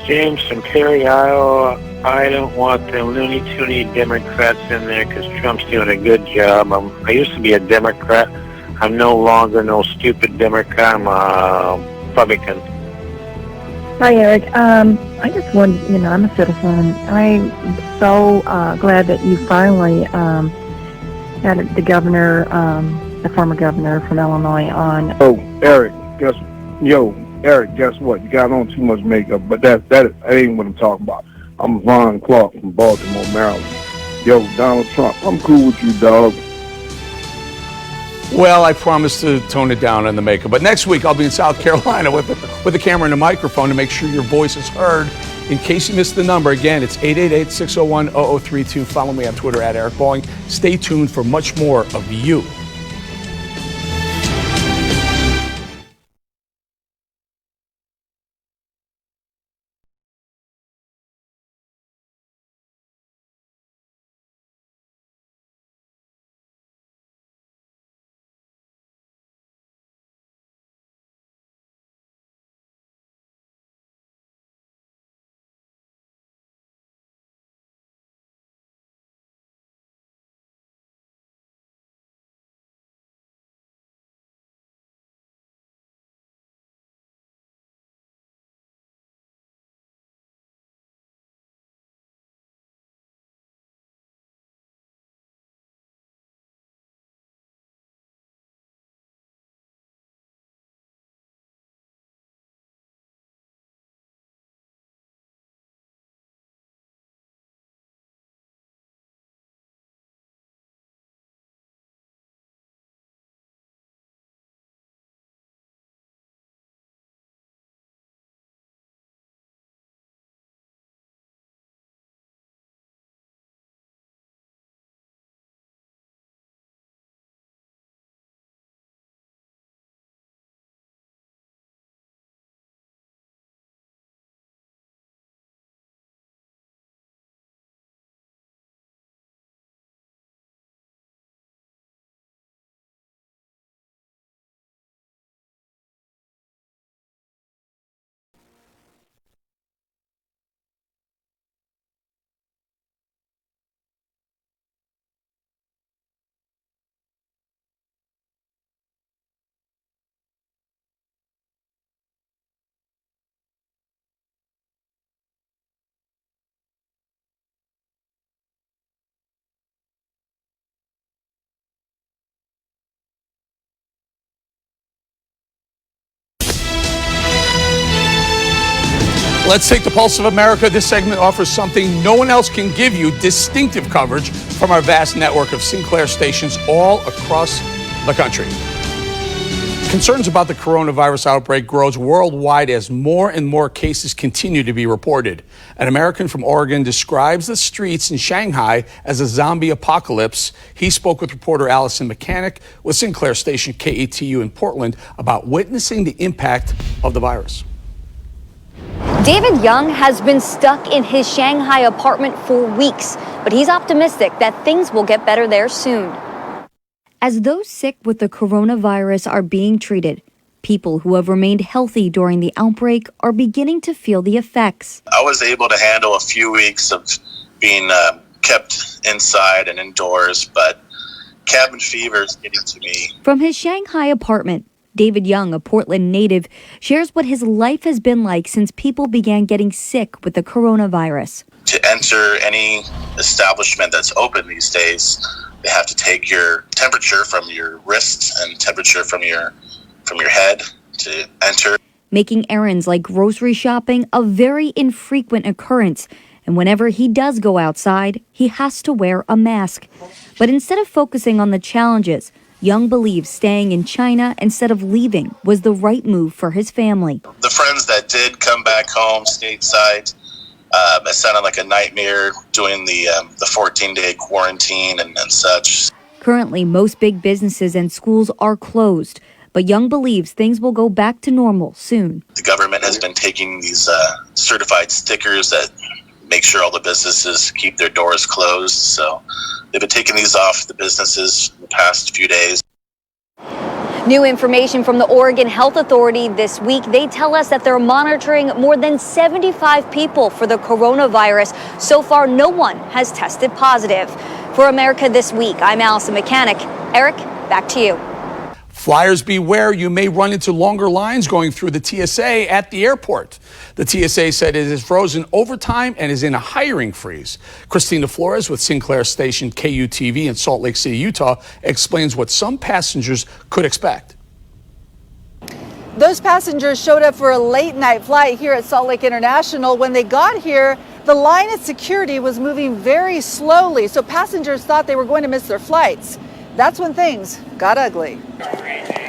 James from Perry, Iowa. I don't want them loony toony Democrats in there because Trump's doing a good job. I used to be a Democrat. I'm no longer no stupid Democrat. I'm a Republican. Hi, Eric. I just wanted, I'm a citizen. I'm so glad that you finally had the governor, the former governor from Illinois on. Oh, Eric, guess what? You got on too much makeup, but that ain't what I'm talking about. I'm Ron Clark from Baltimore, Maryland. Yo, Donald Trump, I'm cool with you, dog. Well, I promise to tone it down on the makeup. But next week, I'll be in South Carolina with a camera and a microphone to make sure your voice is heard. In case you missed the number, again, it's 888-601-0032. Follow me on Twitter at Eric Bolling. Stay tuned for much more of you. Let's take the pulse of America. This segment offers something no one else can give you: distinctive coverage from our vast network of Sinclair stations all across the country. Concerns about the coronavirus outbreak grows worldwide as more and more cases continue to be reported. An American from Oregon describes the streets in Shanghai as a zombie apocalypse. He spoke with reporter Allison Mechanic with Sinclair station KATU in Portland about witnessing the impact of the virus. David Young has been stuck in his Shanghai apartment for weeks, but he's optimistic that things will get better there soon. As those sick with the coronavirus are being treated, people who have remained healthy during the outbreak are beginning to feel the effects. I was able to handle a few weeks of being kept inside and indoors, but cabin fever is getting to me. From his Shanghai apartment, David Young, a Portland native, shares what his life has been like since people began getting sick with the coronavirus. To enter any establishment that's open these days, they have to take your temperature from your wrist and temperature from your head to enter. Making errands like grocery shopping a very infrequent occurrence, and whenever he does go outside, he has to wear a mask. But instead of focusing on the challenges, Young believes staying in China instead of leaving was the right move for his family. The friends that did come back home stateside, it sounded like a nightmare doing the 14-day quarantine and such. Currently, most big businesses and schools are closed, but Young believes things will go back to normal soon. The government has been taking these certified stickers that make sure all the businesses keep their doors closed. So they've been taking these off the businesses the past few days. New information from the Oregon Health Authority this week. They tell us that they're monitoring more than 75 people for the coronavirus. So far, no one has tested positive. For America This Week, I'm Allison Mechanic. Eric, back to you. Flyers beware, you may run into longer lines going through the TSA at the airport. The TSA said it has frozen overtime and is in a hiring freeze. Christina Flores with Sinclair station KUTV in Salt Lake City, Utah, explains what some passengers could expect. Those passengers showed up for a late night flight here at Salt Lake International. When they got here, the line at security was moving very slowly, so passengers thought they were going to miss their flights. That's when things got ugly.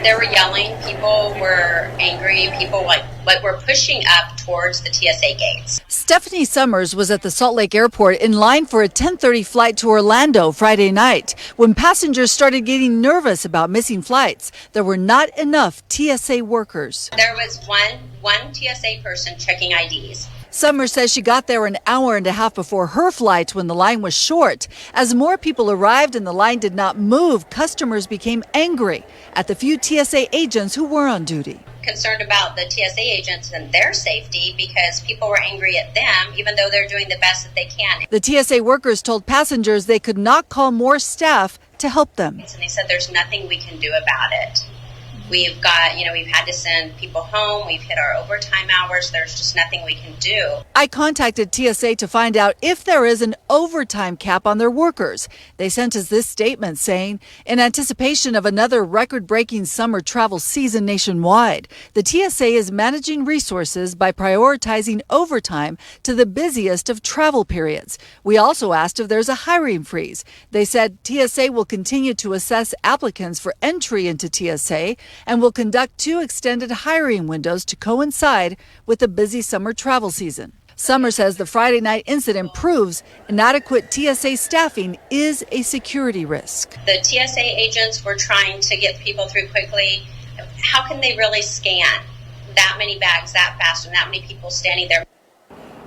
They were yelling, people were angry, people were pushing up towards the TSA gates. Stephanie Summers was at the Salt Lake Airport in line for a 10:30 flight to Orlando Friday night. When passengers started getting nervous about missing flights, there were not enough TSA workers. There was one TSA person checking IDs. Summers says she got there an hour and a half before her flight when the line was short. As more people arrived and the line did not move, customers became angry at the few TSA agents who were on duty. Concerned about the TSA agents and their safety because people were angry at them, even though they're doing the best that they can. The TSA workers told passengers they could not call more staff to help them. And they said there's nothing we can do about it. We've had to send people home. We've hit our overtime hours. There's just nothing we can do. I contacted TSA to find out if there is an overtime cap on their workers. They sent us this statement saying, in anticipation of another record-breaking summer travel season nationwide, the TSA is managing resources by prioritizing overtime to the busiest of travel periods. We also asked if there's a hiring freeze. They said TSA will continue to assess applicants for entry into TSA and will conduct 2 extended hiring windows to coincide with the busy summer travel season. Summer says the Friday night incident proves inadequate TSA staffing is a security risk. The TSA agents were trying to get people through quickly. How can they really scan that many bags that fast and that many people standing there?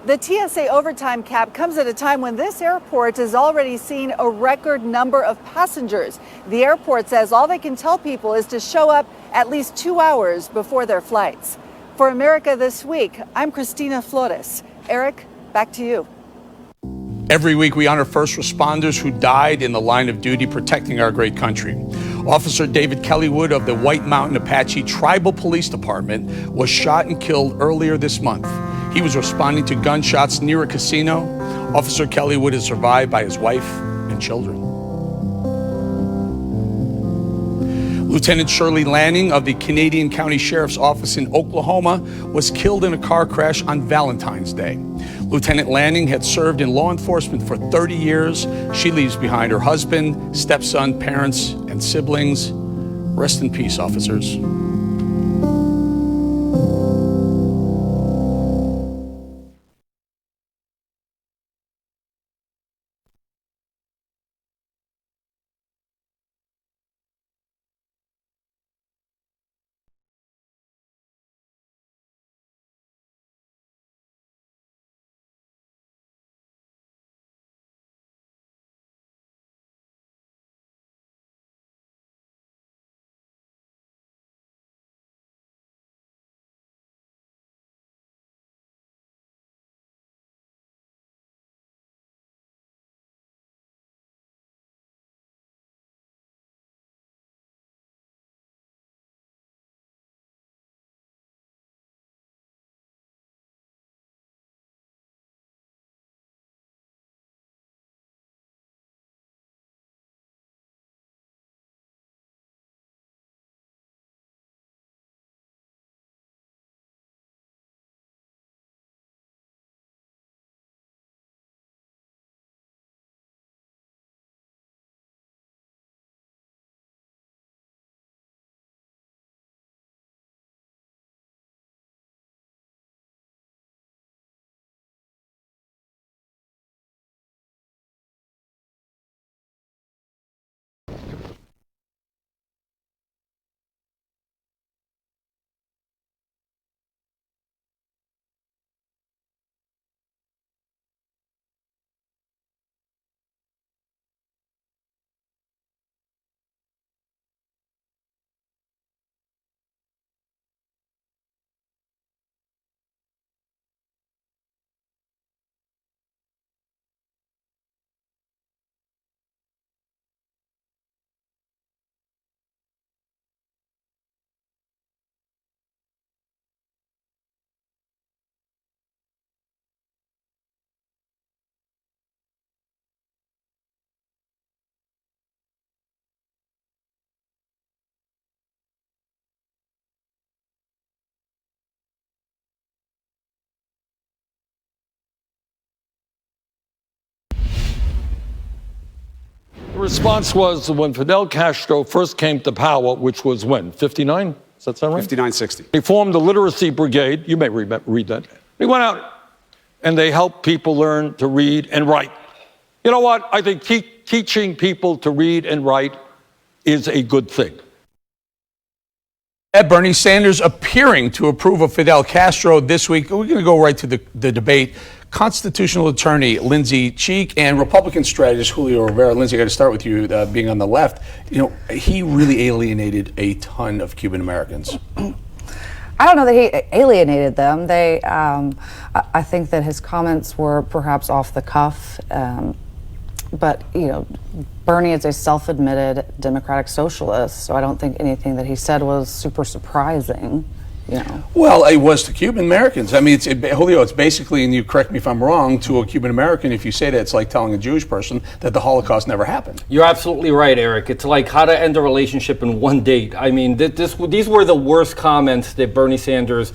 The TSA overtime cap comes at a time when this airport has already seen a record number of passengers. The airport says all they can tell people is to show up at least 2 hours before their flights. For America This Week, I'm Christina Flores. Eric, back to you. Every week we honor first responders who died in the line of duty protecting our great country. Officer David Kellywood of the White Mountain Apache Tribal Police Department was shot and killed earlier this month. He was responding to gunshots near a casino. Officer Kellywood is survived by his wife and children. Lieutenant Shirley Lanning of the Canadian County Sheriff's Office in Oklahoma was killed in a car crash on Valentine's Day. Lieutenant Lanning had served in law enforcement for 30 years. She leaves behind her husband, stepson, parents, and siblings. Rest in peace, officers. response was when Fidel Castro first came to power, which was when? 59? Does that sound right? 59-60. He formed the Literacy Brigade. You may read that. They went out and they helped people learn to read and write. You know what? I think teaching people to read and write is a good thing. Bernie Sanders appearing to approve of Fidel Castro this week. We're going to go right to the debate. Constitutional attorney Lindsey Cheek and Republican strategist Julio Rivera. Lindsey, I got to start with you being on the left. You know, he really alienated a ton of Cuban Americans. I don't know that he alienated them. I think that his comments were perhaps off the cuff. But, you know, Bernie is a self-admitted democratic socialist, so I don't think anything that he said was super surprising, you know. Well, it was to Cuban Americans. I mean, Julio, it's basically, and you correct me if I'm wrong, to a Cuban American, if you say that, it's like telling a Jewish person that the Holocaust never happened. You're absolutely right, Eric. It's like how to end a relationship in one date. I mean, these were the worst comments that Bernie Sanders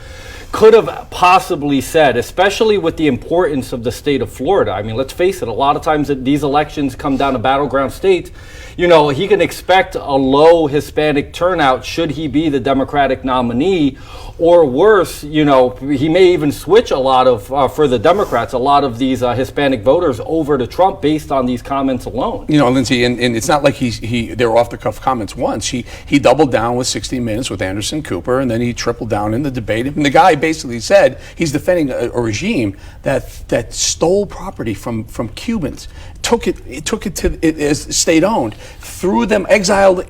could have possibly said, especially with the importance of the state of Florida. I mean, let's face it, a lot of times that these elections come down to battleground states. You know, he can expect a low Hispanic turnout should he be the Democratic nominee, or worse, you know, he may even switch a lot of, for the Democrats, a lot of these Hispanic voters over to Trump based on these comments alone. You know, Lindsey, and it's not like they were off-the-cuff comments once. He doubled down with 60 Minutes with Anderson Cooper, and then he tripled down in the debate. And the guy basically said he's defending a regime that stole property from Cubans, took it to it as state-owned, threw them, exiled,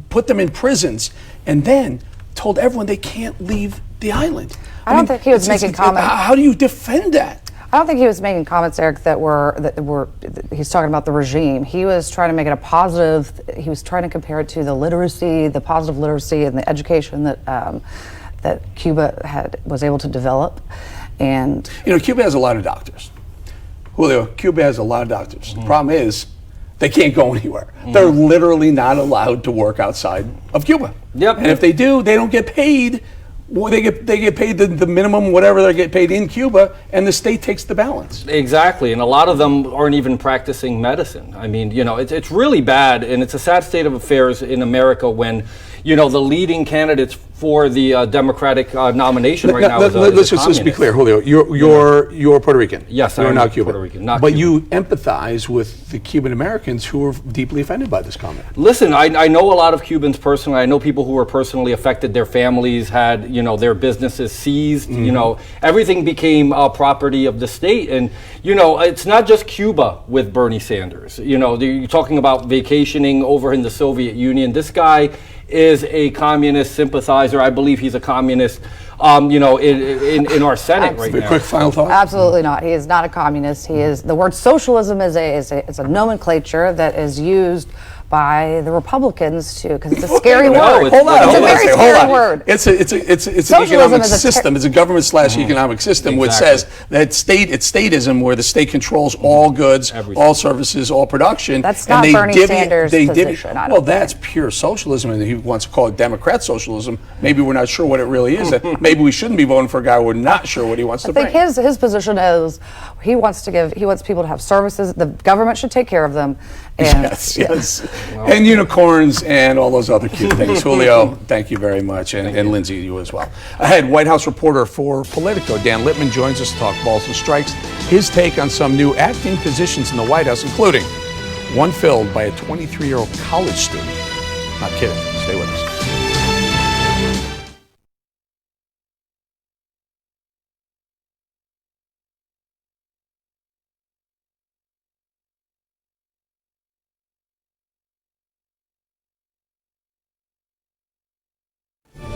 put them in prisons, and then told everyone they can't leave the island. I don't think he was making comments. How do you defend that? I don't think he was making comments, Eric, that were he's talking about the regime. He was trying to make it a positive. He was trying to compare it to the positive literacy and the education that Cuba was able to develop. And you know, Cuba has a lot of doctors. Julio, Cuba has a lot of doctors. The problem is they can't go anywhere. They're literally not allowed to work outside of Cuba. Yep. And if they do, they don't get paid. Well, they get paid the minimum, whatever they get paid in Cuba, and the state takes the balance. Exactly, and a lot of them aren't even practicing medicine. I mean, you know, it's really bad, and it's a sad state of affairs in America when, you know, the leading candidates for the Democratic nomination right now is let's just be clear, Julio. You're Puerto Rican. Yes, you're I'm not Cuban. Puerto Rican. Not but Cuban. you empathize with the Cuban Americans who were deeply offended by this comment. Listen, I know a lot of Cubans personally. I know people who were personally affected. Their families had, you know, their businesses seized. You know, everything became property of the state. And, you know, it's not just Cuba with Bernie Sanders. You know, you're talking about vacationing over in the Soviet Union. This guy is a communist sympathizer. I believe he's a communist, you know, in our Senate right now. Quick final thought? Absolutely not. He is not a communist. He is, the word socialism is a nomenclature that is used by the Republicans too, because it's a scary word. Hold on. It's a very scary word. It's an economic system. It's a government / economic system which says that it's statism, where the state controls all goods, all services, all production. That's not Bernie Sanders' position. Well, that's pure socialism, and he wants to call it Democrat socialism. Maybe we're not sure what it really is. Maybe we shouldn't be voting for a guy we're not sure what he wants to bring. I think his position is he wants people to have services. The government should take care of them. And, yes. Well, and unicorns and all those other cute things. Julio, thank you very much. And Lindsey, you as well. Ahead, White House reporter for Politico, Dan Lippman, joins us to talk balls and strikes. His take on some new acting positions in the White House, including one filled by a 23-year-old college student. Not kidding. Stay with us.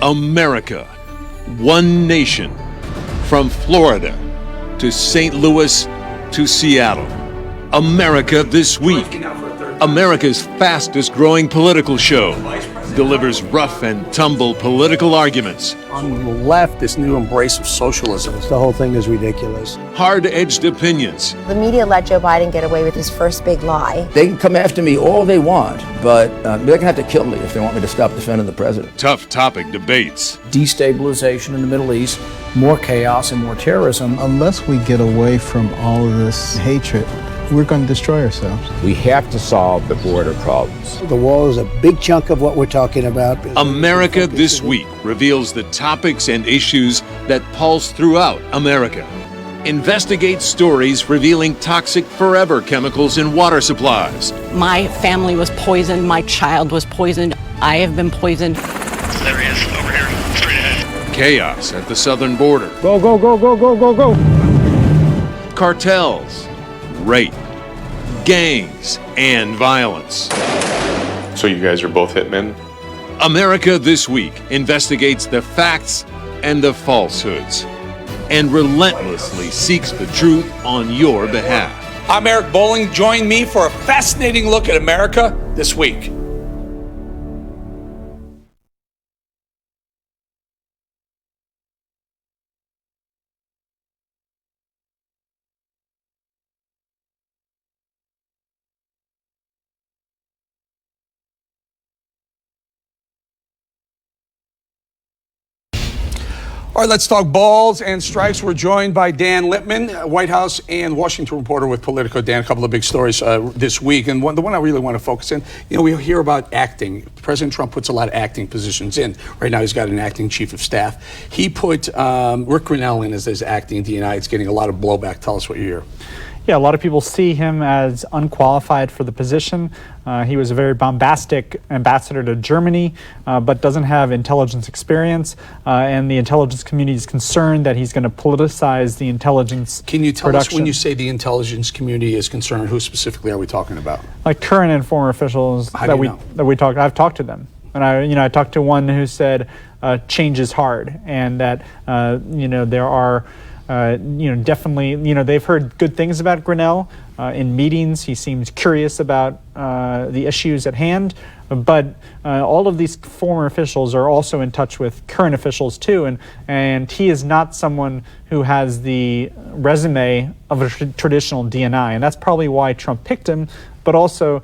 America, one nation, from Florida to St. Louis to Seattle. America This Week, America's fastest growing political show, delivers rough and tumble political arguments. On the left, this new embrace of socialism. The whole thing is ridiculous. Hard-edged opinions. The media let Joe Biden get away with his first big lie. They can come after me all they want, but they're going to have to kill me if they want me to stop defending the president. Tough topic debates. Destabilization in the Middle East, more chaos and more terrorism. Unless we get away from all of this hatred, we're going to destroy ourselves. We have to solve the border problems. The wall is a big chunk of what we're talking about. America This Week reveals the topics and issues that pulse throughout America. Investigate stories revealing toxic forever chemicals in water supplies. My family was poisoned. My child was poisoned. I have been poisoned. There he is, over here, straight ahead. Chaos at the southern border. Go, go, go, go, go, go, go. Cartels, rape, gangs, and violence. So you guys are both hitmen? America This Week investigates the facts and the falsehoods and relentlessly seeks the truth on your behalf. I'm Eric Bolling. Join me for a fascinating look at America This Week. All right, let's talk balls and strikes. We're joined by Dan Lippman, White House and Washington reporter with Politico. Dan, a couple of big stories this week. And the one I really want to focus in, we hear about acting. President Trump puts a lot of acting positions in. Right now, he's got an acting chief of staff. He put Rick Grinnell in as his acting DNI. It's getting a lot of blowback. Tell us what you hear. Yeah, a lot of people see him as unqualified for the position. He was a very bombastic ambassador to Germany, but doesn't have intelligence experience. And the intelligence community is concerned that he's going to politicize the intelligence Can you tell production. us, when you say the intelligence community is concerned, who specifically are we talking about? Like current and former officials How that do you know? we talked. I've talked to them, and I talked to one who said change is hard, and that there are. Definitely, they've heard good things about Grinnell in meetings. He seems curious about the issues at hand, but all of these former officials are also in touch with current officials too, and he is not someone who has the resume of a traditional DNI, and that's probably why Trump picked him, but also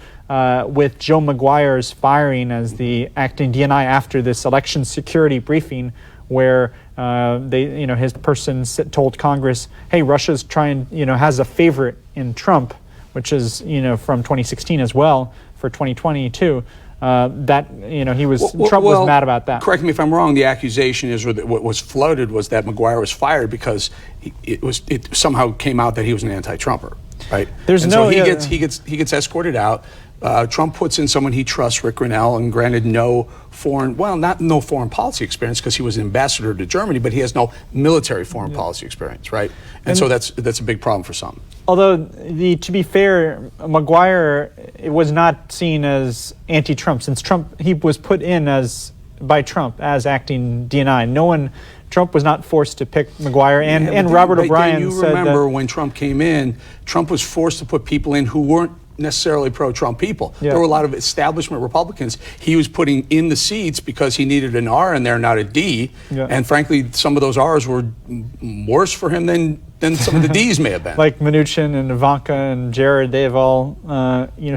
with Joe Maguire's firing as the acting DNI after this election security briefing, where his person told Congress, "Hey, Russia's has a favorite in Trump," which is from 2016 as well for 2022. Trump was mad about that. Correct me if I'm wrong. The accusation is, or what was floated was that Maguire was fired because it somehow came out that he was an anti-Trumper, right? So he gets escorted out. Trump puts in someone he trusts, Rick Grinnell, and granted no foreign policy experience because he was an ambassador to Germany, but he has no military foreign policy experience, right? And so that's a big problem for some. Although, to be fair, Maguire was not seen as anti-Trump since he was put in by Trump as acting DNI. Trump was not forced to pick Maguire, and Robert O'Brien said that. You remember when Trump came in, Trump was forced to put people in who weren't necessarily pro-Trump people. Yeah. There were a lot of establishment Republicans he was putting in the seats because he needed an R in there, not a D. Yeah. And frankly, some of those R's were worse for him than some of the D's may have been. Like Mnuchin and Ivanka and Jared, they've all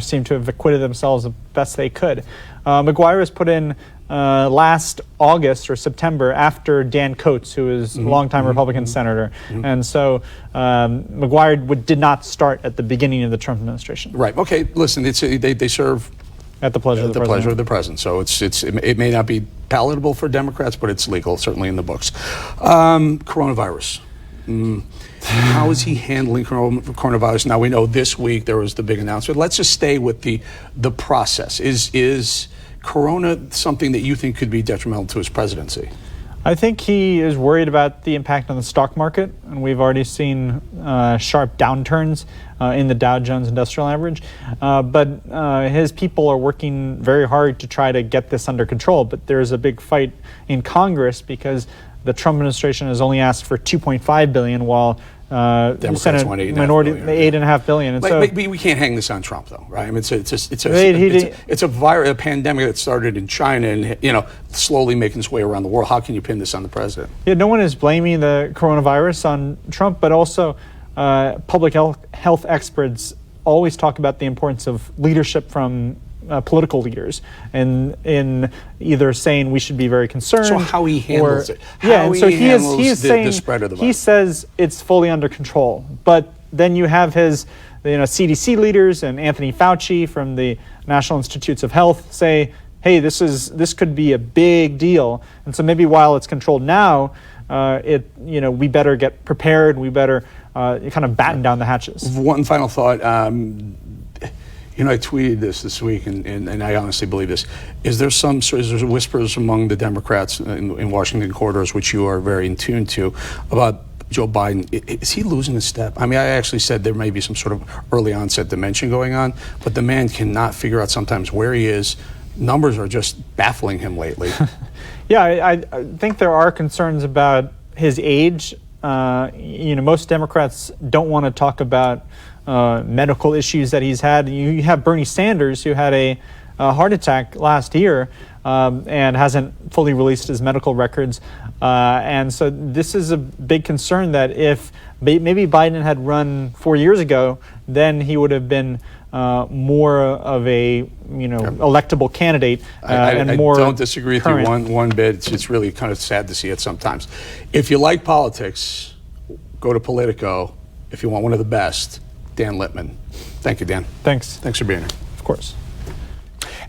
seem to have acquitted themselves the best they could. Maguire was put in last August or September after Dan Coates, who is a longtime Republican senator. And so Maguire did not start at the beginning of the Trump administration. Right. Okay. Listen, they serve at the pleasure of the president. So it may not be palatable for Democrats, but it's legal, certainly in the books. Coronavirus. How is he handling coronavirus? Now, we know this week there was the big announcement. Let's just stay with the process. Is Corona something that you think could be detrimental to his presidency? I think he is worried about the impact on the stock market, and we've already seen sharp downturns in the Dow Jones Industrial Average. But his people are working very hard to try to get this under control. But there's a big fight in Congress because the Trump administration has only asked for $2.5 billion, while Democrats want $8.5 billion. And so we can't hang this on Trump, though, right? I mean, it's a pandemic that started in China and slowly making its way around the world. How can you pin this on the president? Yeah, no one is blaming the coronavirus on Trump, but also public health experts always talk about the importance of leadership from political leaders, and in either saying we should be very concerned. So how he handles it? He is saying the spread of the virus. He says it's fully under control, but then you have his CDC leaders and Anthony Fauci from the National Institutes of Health say, hey, this could be a big deal. And so maybe while it's controlled now, we better get prepared. We better kind of batten down the hatches. One final thought. I tweeted this week, and I honestly believe this. Is there whispers among the Democrats in Washington corridors, which you are very in tune to, about Joe Biden? Is he losing a step? I mean, I actually said there may be some sort of early onset dementia going on, but the man cannot figure out sometimes where he is. Numbers are just baffling him lately. Yeah, I think there are concerns about his age. Most Democrats don't want to talk about medical issues that he's had. You have Bernie Sanders, who had a heart attack last year and hasn't fully released his medical records. And so this is a big concern that if maybe Biden had run 4 years ago, then he would have been more of a electable candidate and more. I don't disagree with you one bit. It's really kind of sad to see it sometimes. If you like politics, go to Politico. If you want one of the best, Dan Littman. Thank you, Dan. Thanks. Thanks for being here. Of course.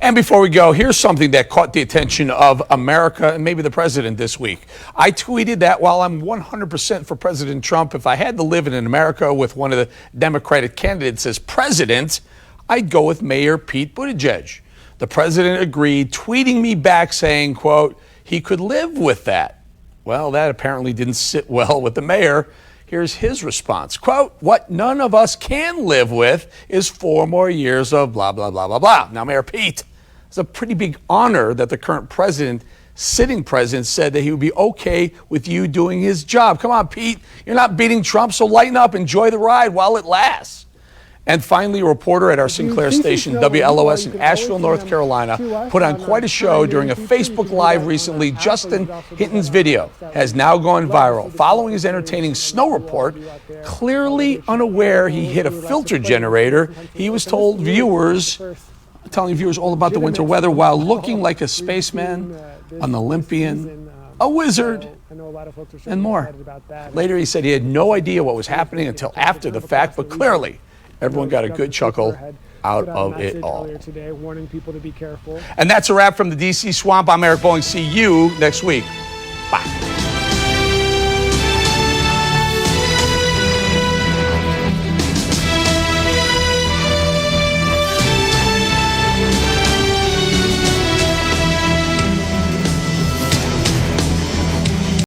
And before we go, here's something that caught the attention of America and maybe the president this week. I tweeted that while I'm 100% for President Trump, if I had to live in America with one of the Democratic candidates as president, I'd go with Mayor Pete Buttigieg. The president agreed, tweeting me back saying, quote, he could live with that. Well, that apparently didn't sit well with the mayor. Here's his response. Quote, what none of us can live with is 4 more years of blah, blah, blah, blah, blah. Now, Mayor Pete, it's a pretty big honor that the current president, sitting president, said that he would be okay with you doing his job. Come on, Pete. You're not beating Trump, so lighten up. Enjoy the ride while it lasts. And finally, a reporter at our Sinclair station, WLOS in Asheville, North Carolina, put on quite a show during a Facebook Live recently. Justin Hinton's video has now gone viral. Following his entertaining snow report, clearly unaware he hit a filter generator, he was telling viewers all about the winter weather while looking like a spaceman, an Olympian, a wizard, and more. Later, he said he had no idea what was happening until after the fact, but clearly, everyone got a good chuckle out of it all. And that's a wrap from the DC Swamp. I'm Eric Bolling. See you next week. Bye.